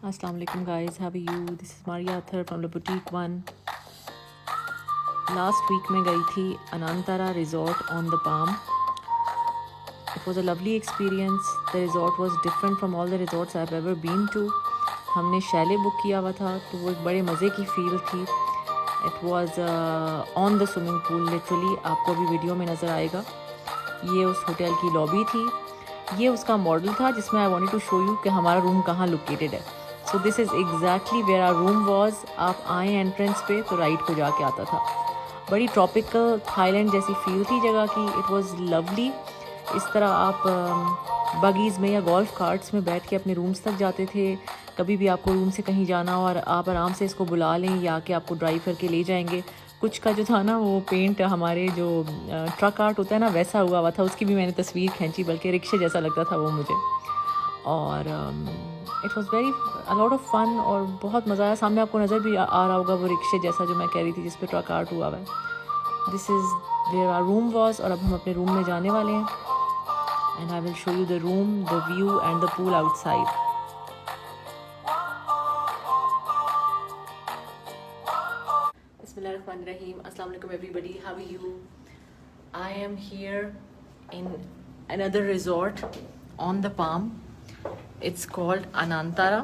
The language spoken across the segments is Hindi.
Assalamu alaikum guys, how are you? This is Maria Athar from the Boutique One. Last week मैं गई थी Anantara Resort on the Palm. It was a lovely experience. The resort was different from all the resorts I've ever been to. हमने शैले बुक किया हुआ था तो वो एक बड़े मज़े की फील थी. It was on the swimming pool literally. आपको अभी वीडियो में नज़र आएगा. ये उस होटल की लॉबी थी. ये उसका मॉडल था जिसमें I wanted to show you कि हमारा रूम कहाँ लोकेटेड है. So this is exactly where our room was. आप आए एंट्रेंस पे तो राइट को जाके आता था. बड़ी ट्रॉपिकल थाईलैंड जैसी फील थी जगह की. It was lovely. इस तरह आप बगीज़ में या गोल्फ कार्ट्स में बैठ के अपने रूम्स तक जाते थे. कभी भी आपको रूम से कहीं जाना हो और आप आराम से इसको बुला लें या कि आपको ड्राइव करके ले जाएंगे. कुछ का जो था ना वो पेंट हमारे जो ट्रक आर्ट होता है ना वैसा हुआ था. उसकी भी मैंने तस्वीर खींची, बल्कि रिक्शे जैसा लगता था वो मुझे. और it was very a lot of fun और बहुत मज़ा आया. सामने आपको नज़र भी आ रहा होगा वो रिक्शे जैसा जो मैं कह रही थी जिस पे ट्रक आर्ट हुआ हुआ है. This is where our room was. और अब हम अपने रूम में जाने वाले हैं. And I will show you the room, the view and the pool outside. Bismillahirrahmanirrahim. Assalamu alaikum everybody. How are you? I am here in another resort on the Palm. It's called Anantara.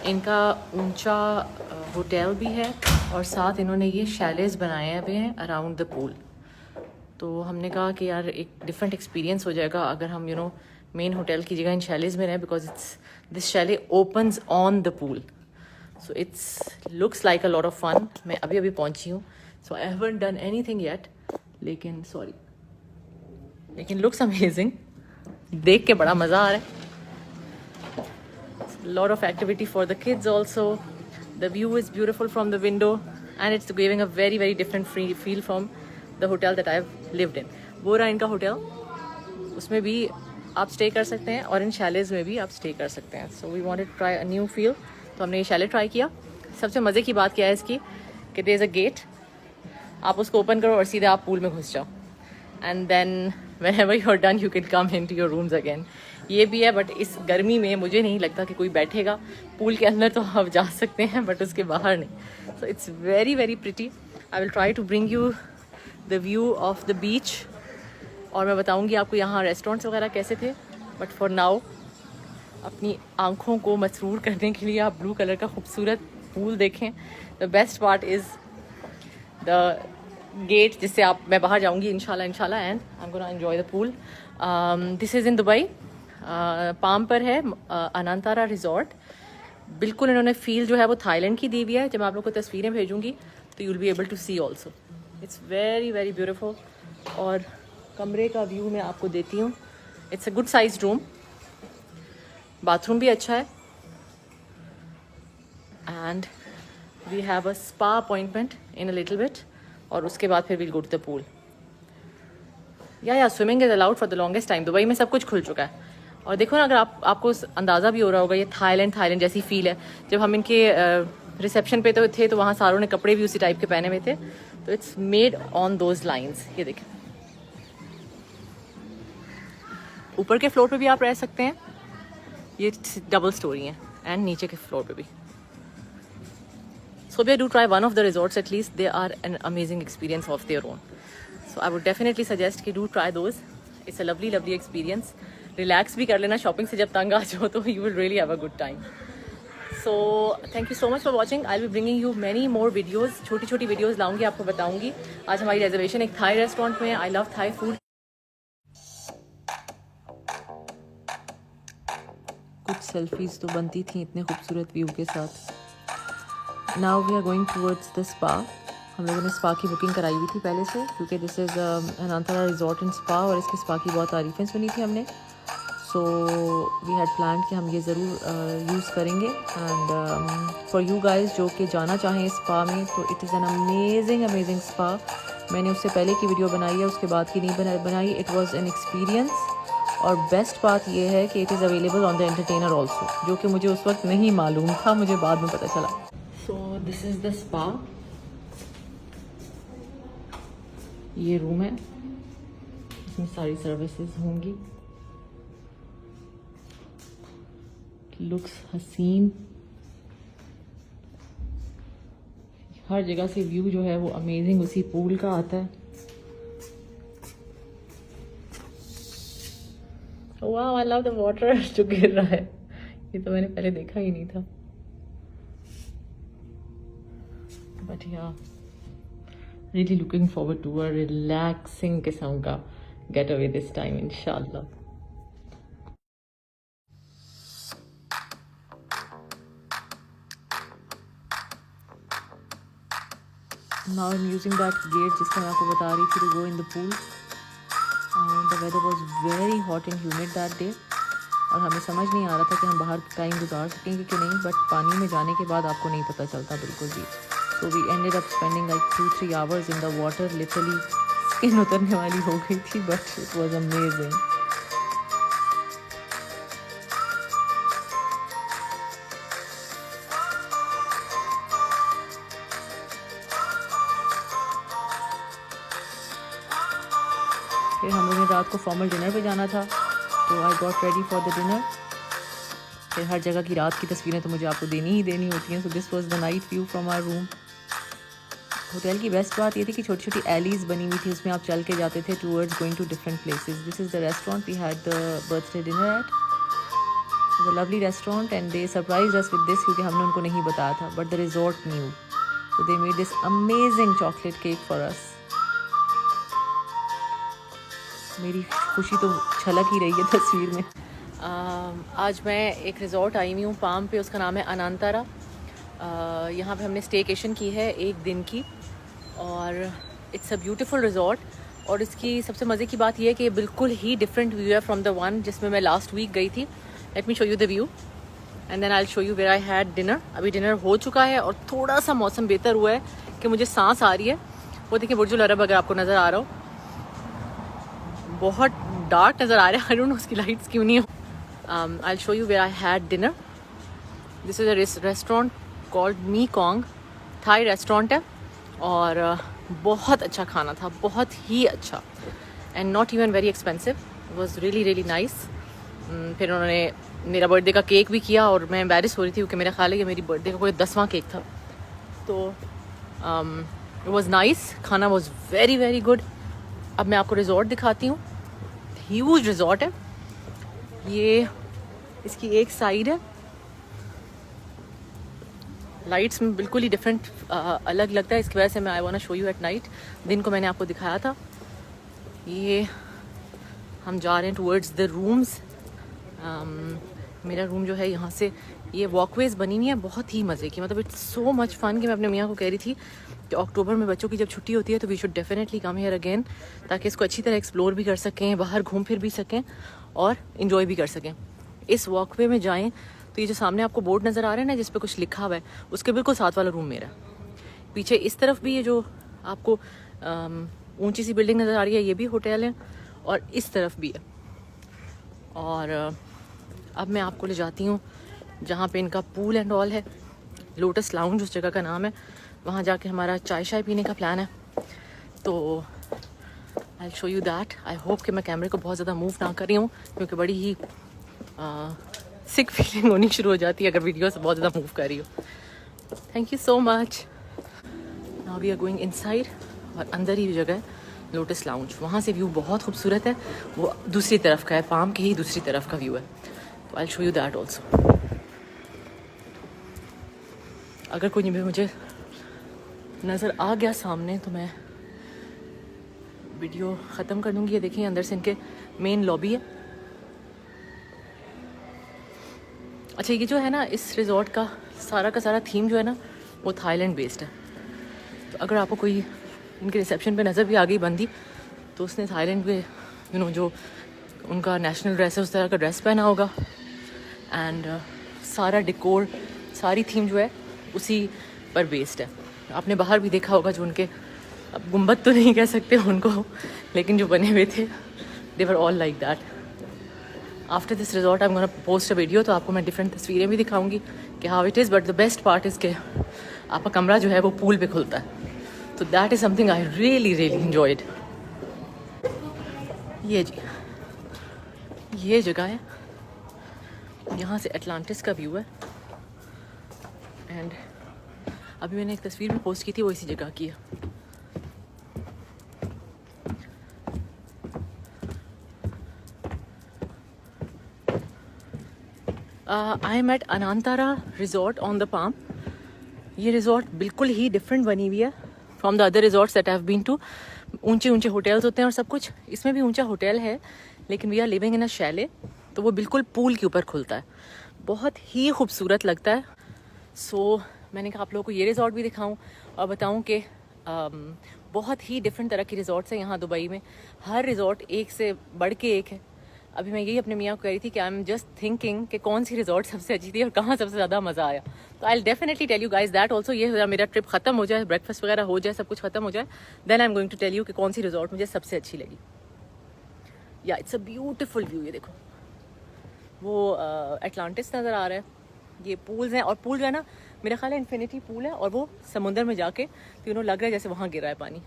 इनका ऊंचा होटल भी है और साथ इन्होंने ये शैलेज बनाए हुए हैं अराउंड द पूल. तो हमने कहा कि यार एक डिफरेंट एक्सपीरियंस हो जाएगा अगर हम मेन होटल की जगह इन शैलेज में रहें, because this chalet opens on the pool. So it's looks like a lot of fun. मैं अभी अभी पहुंची हूँ, so I haven't done anything yet, लेकिन लुक्स अमेजिंग. देख के बड़ा मज़ा आ रहा है. Lot of activity for the kids also. The view is beautiful from the window and it's giving a very very different feel from the hotel that I've lived in. वो रहा इनका होटल. उसमें भी आप स्टे कर सकते हैं और इन शैलेज में भी आप स्टे कर सकते हैं. So we wanted to try a new feel. तो हमने ये शैले ट्राई किया. सबसे मज़े की बात क्या है इसकी कि there is a gate. आप उसको ओपन करो और सीधे आप पूल में घुस जाओ. And then whenever you're done you can come into your rooms again. ये भी है, बट इस गर्मी में मुझे नहीं लगता कि कोई बैठेगा. पूल के अंदर तो आप जा सकते हैं बट उसके बाहर नहीं. So it's very very pretty. I will try to bring you the view of the beach और मैं बताऊंगी आपको यहाँ रेस्टोरेंट्स वगैरह कैसे थे. बट फॉर नाउ अपनी आँखों को मसरूर करने के लिए आप ब्लू कलर का खूबसूरत पूल देखें. The best part is the gate जिससे मैं बाहर जाऊँगी इंशाल्लाह and I am gonna enjoy the pool. This is in Dubai. Palm पर है अनंतारा रिजॉर्ट. बिल्कुल इन्होंने फील जो है वो थाईलैंड की दी हुई है. जब मैं आप लोग को तस्वीरें भेजूंगी तो you will be able to see also. It's very very beautiful. और कमरे का व्यू मैं आपको देती हूँ. It's a good size room. Bathroom भी अच्छा है and we have a spa appointment in a little bit. और उसके बाद फिर will go to the pool. या swimming is allowed for the longest time. Dubai में सब कुछ खुल चुका है. और देखो ना, अगर आपको अंदाज़ा भी हो रहा होगा ये थाईलैंड जैसी फील है. जब हम इनके रिसेप्शन पे तो थे तो वहाँ सारों ने कपड़े भी उसी टाइप के पहने हुए थे. तो it's made on those lines. ये देखें, ऊपर के फ्लोर पे भी आप रह सकते हैं. ये डबल स्टोरी है एंड नीचे के फ्लोर पे भी. So we do try one of the resorts at least. They are an amazing experience of their own. So I would definitely suggest कि do try those. It's a lovely lovely experience. Relax भी कर लेना. शॉपिंग से जब तंग आ जाओ तो you will really have a good time. So thank you so much for watching. I will bringing you many more videos. छोटी छोटी वीडियोज़ लाऊंगी, आपको बताऊंगी. आज हमारी रिजर्वेशन एक थाई रेस्टोरेंट में है. I love Thai food. कुछ सेल्फीज तो बनती थी इतने खूबसूरत व्यू के साथ. Now we are going towards the spa. हम लोगों ने स्पा की बुकिंग कराई हुई थी पहले से, क्योंकि this is Anantara resort and spa और इसके स्पा की बहुत तारीफ़ें सुनी थी हमने. सो वी हैड प्लान कि हम ये ज़रूर यूज़ करेंगे. एंड फॉर यू गाइस जो कि जाना चाहें स्पा में तो it is an amazing spa. मैंने उससे पहले की वीडियो बनाई है, उसके बाद की नहीं बनाई. It was an experience. और बेस्ट बात ये है कि it is available on the entertainer also, जो कि मुझे उस वक्त नहीं मालूम था, मुझे बाद में पता चला. सो दिस इज़ द स्पा. ये रूम है, इसमें सारी सर्विसेज होंगी. लुक्स हसीन, हर जगह से व्यू जो है वो अमेजिंग उसी पूल का आता है। वाह, आई लव द वाटर जो गिर रहा है, ये तो मैंने पहले देखा ही नहीं था। बट या really looking forward to a relaxing किस्म का getaway this time inshallah. Now I'm using that gate जिसका मैं आपको बता रही थी to go in the pool. The weather was very hot and humid that day और हमें समझ नहीं आ रहा था कि हम बाहर टाइम गुजार सकेंगे कि नहीं, बट पानी में जाने के बाद आपको नहीं पता चलता बिल्कुल भी। So we ended up spending like 2-3 hours in the water, literally skin उतरने वाली हो गई थी, but it was amazing. फिर हम लोगों ने रात को फॉर्मल डिनर पे जाना था, तो I got ready for the dinner. फिर हर जगह की रात की तस्वीरें तो मुझे आपको देनी ही देनी होती हैं। So this was the night view from our room. Hotel की बेस्ट बात ये थी कि छोटी छोटी एलीज बनी हुई थी, उसमें आप चल के जाते थे towards going to different places. This is the restaurant we had the birthday dinner at, the lovely restaurant, and they surprised us with this क्योंकि हमने उनको नहीं बताया था, but the resort knew, so they made this amazing chocolate cake for us. मेरी खुशी तो छलक ही रही है तस्वीर में। आज मैं एक रिज़ॉर्ट आई हुई हूँ पाम पे, उसका नाम है अनांतारा। यहाँ पे हमने स्टेकेशन की है 1 दिन की, और इट्स अ ब्यूटीफुल रिज़ॉर्ट। और इसकी सबसे मज़े की बात यह है कि बिल्कुल ही डिफरेंट व्यू है फ्रॉम द वन जिसमें मैं लास्ट वीक गई थी। Let me show you the view and then I will show you where I had dinner. अभी डिनर हो चुका है और थोड़ा सा मौसम बेहतर हुआ है कि मुझे सांस आ रही है। वो देखिए बुर्जुल अरब अगर आपको नज़र आ रहा हो, बहुत डार्क नज़र आ रहा है, आई डोंट नो उसकी लाइट्स क्यों नहीं हो। I will show you where I had dinner. This is a restaurant called Mekong, Thai restaurant है, और बहुत अच्छा खाना था, बहुत ही अच्छा, and not even very expensive, was really really nice. फिर उन्होंने मेरा बर्थडे का केक भी किया, और मैं एम्बैरेस हो रही थी क्योंकि मेरा ख्याल है कि मेरी बर्थडे का कोई 10वां केक था। तो इट वॉज नाइस, खाना वॉज वेरी वेरी गुड। अब मैं आपको रिजॉर्ट दिखाती हूँ। ह्यूज रिजॉर्ट है ये, इसकी एक साइड है, लाइट्स में बिल्कुल ही डिफरेंट अलग लगता है, इसकी वजह से मैं I want show you at night. दिन को मैंने आपको दिखाया था। ये हम जा रहे हैं टूवर्ड्स द रूम्स। मेरा रूम जो है यहाँ से ये वॉकवेज बनी हुई है, बहुत ही मज़े की, मतलब इट्स सो मच फन कि मैं अपने मियाँ को कह रही थी कि अक्टूबर में बच्चों की जब छुट्टी होती है तो we should definitely come here again, ताकि इसको अच्छी तरह एक्सप्लोर भी कर सकें, बाहर घूम फिर भी सकें और इन्जॉय भी कर सकें। इस वॉकवे में जाएं तो ये जो सामने आपको बोर्ड नज़र आ रहा है ना जिस पे कुछ लिखा हुआ है, उसके बिल्कुल साथ वाला रूम मेरा। पीछे इस तरफ भी ये जो आपको ऊंची सी बिल्डिंग नज़र आ रही है, ये भी होटल है, और इस तरफ भी है। और अब मैं आपको ले जाती हूँ जहाँ पे इनका पूल एंड ऑल है, लोटस लाउंज उस जगह का नाम है। वहाँ जाके हमारा चाय शाय पीने का प्लान है, तो I show you that. I hope कि मैं कैमरे को बहुत ज़्यादा मूव ना कर रही हूँ, क्योंकि बड़ी ही सिक फीलिंग होनी शुरू हो जाती है अगर वीडियो से बहुत ज़्यादा मूव कर रही हो। Thank you so much. Now we are going inside, और अंदर ही जगह है लोटस लाउंज। वहाँ से व्यू बहुत खूबसूरत है, वो दूसरी तरफ का है, पाम की ही दूसरी तरफ का व्यू है, तो I show you that also. अगर कोई भी मुझे नज़र आ गया सामने तो मैं वीडियो ख़त्म कर दूँगी। ये देखिए अंदर से इनके मेन लॉबी है। अच्छा, ये जो है ना इस रिज़ॉर्ट का सारा थीम जो है ना वो थाईलैंड बेस्ड है। तो अगर आपको कोई इनके रिसेप्शन पे नज़र भी आ गई बंदी, तो उसने थाईलैंड पे जो उनका नेशनल ड्रेस है उस तरह का ड्रेस पहना होगा, एंड सारा डेकोर, सारी थीम जो है उसी पर बेस्ड है। आपने बाहर भी देखा होगा जो उनके, अब गुम्बद तो नहीं कह सकते उनको, लेकिन जो बने हुए थे they were all like that. After this resort I am gonna post a video, तो आपको मैं डिफरेंट तस्वीरें भी दिखाऊंगी कि how it is. But the best part is के आपका कमरा जो है वो पूल पे खुलता है, तो that is something I really really enjoyed. ये जी ये जगह है, यहाँ से एटलांटिस का व्यू है। एंड अभी मैंने एक तस्वीर भी पोस्ट की थी, वो इसी जगह की है। I am at Anantara resort on the Palm. ये रिजॉर्ट बिल्कुल ही डिफरेंट बनी हुई है from the other resorts that have been to. ऊंचे ऊंचे होटल्स होते हैं और सब कुछ, इसमें भी ऊंचा होटल है, लेकिन we are living in a Shelley, तो वो बिल्कुल पूल के ऊपर खुलता है, बहुत ही खूबसूरत लगता है। सो मैंने कहा आप लोगों को ये रिजॉर्ट भी दिखाऊं और बताऊं कि बहुत ही डिफरेंट तरह की रिजॉर्ट्स हैं यहाँ दुबई में। हर रिजॉर्ट एक से बढ़ के एक है। अभी मैं यही अपने मियाँ को कह रही थी कि आई एम जस्ट थिंकिंग कि कौन सी रिजॉर्ट सबसे अच्छी थी और कहाँ सबसे ज़्यादा मज़ा आया। तो I definitely tell you guys that also. ये मेरा ट्रिप खत्म हो जाए, ब्रेकफास्ट वगैरह हो जाए, सब कुछ खत्म हो जाए, then I am going to tell you कि कौन सी रिजॉर्ट मुझे सबसे अच्छी लगी। या इट्स अ ब्यूटिफुल व्यू। ये देखो वो एटलांटिस नज़र आ रहा है, ये पूल्स हैं, और पूल जो है ना मेरा ख्याल है इन्फिनिटी पूल है, और वो समुंदर में जाके तो लग रहा है जैसे वहाँ गिर रहा है पानी।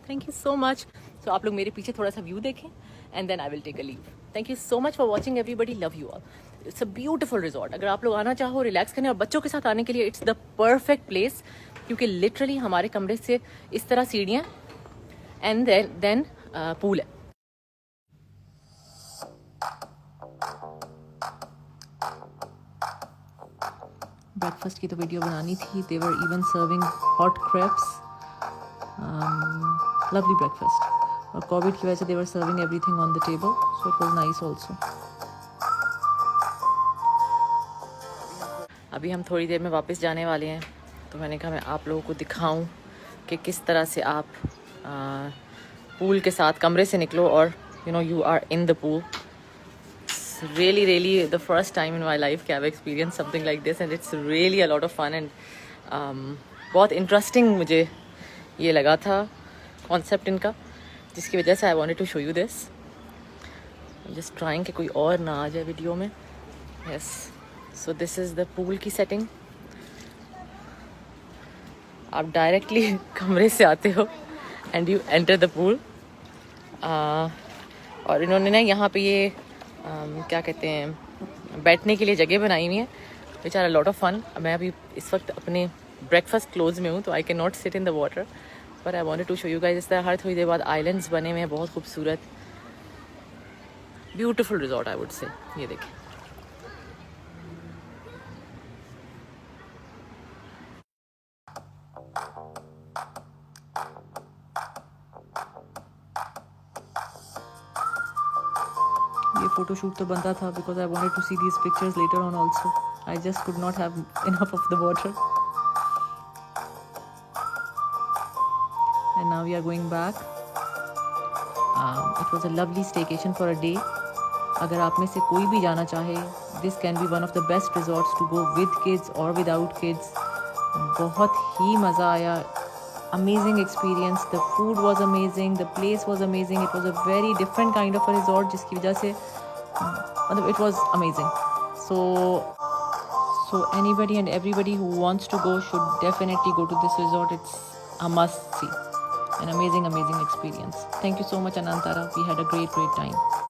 Thank you so much. So आप लोग मेरे पीछे थोड़ा सा व्यू देखें and then I will take a leave. Thank you so much for watching everybody, love you all. It's a beautiful resort. अगर आप लोग आना चाहो रिलैक्स करने और बच्चों के साथ आने के लिए इट्स द परफेक्ट प्लेस, क्योंकि लिटरली हमारे कमरे से इस तरह सीढ़ियाँ एंड देन पूल है। ब्रेकफास्ट की तो वीडियो बनानी थी। They were even serving hot crepes, lovely breakfast. और कोविड की वजह से they were serving everything on the table, so it was nice also. अभी हम थोड़ी देर में वापस जाने वाले हैं, तो मैंने कहा मैं आप लोगों को दिखाऊं कि किस तरह से आप पूल के साथ कमरे से निकलो और you are in the pool. really the first time in my life कि I've experienced something like this and it's really a lot of fun and बहुत interesting मुझे ये लगा था concept इनका, जिसकी वजह से I wanted to show you this. I'm just trying कि कोई और ना आ जाए वीडियो में। Yes, so this is the pool की setting। आप डायरेक्टली कमरे से आते हो and you enter the pool। और इन्होंने ना यहाँ पे ये क्या कहते हैं, बैठने के लिए जगह बनाई हुई है, which are a lot of fun. मैं अभी इस वक्त अपने ब्रेकफास्ट क्लोज में हूँ, तो I can not sit in the water, but I wanted to show you guys. इस तरह हर थोड़ी देर बाद आइलैंड्स बने हुए हैं, बहुत खूबसूरत, beautiful resort I would say. ये देखिए, ये फोटोशूट तो बनता था because I wanted to see these pictures later on also. I just could not have enough of the water and now we are going back. It was a lovely staycation for a day. अगर आप में से कोई भी जाना चाहे, this can be one of the best resorts to go with kids और विदाउट किड्स। बहुत ही मज़ा आया, amazing experience, the food was amazing, the place was amazing, it was a very different kind of a resort जिसकी वजह से it was amazing. So anybody and everybody who wants to go should definitely go to this resort. It's a must see, an amazing experience. Thank you so much Anantara, we had a great time.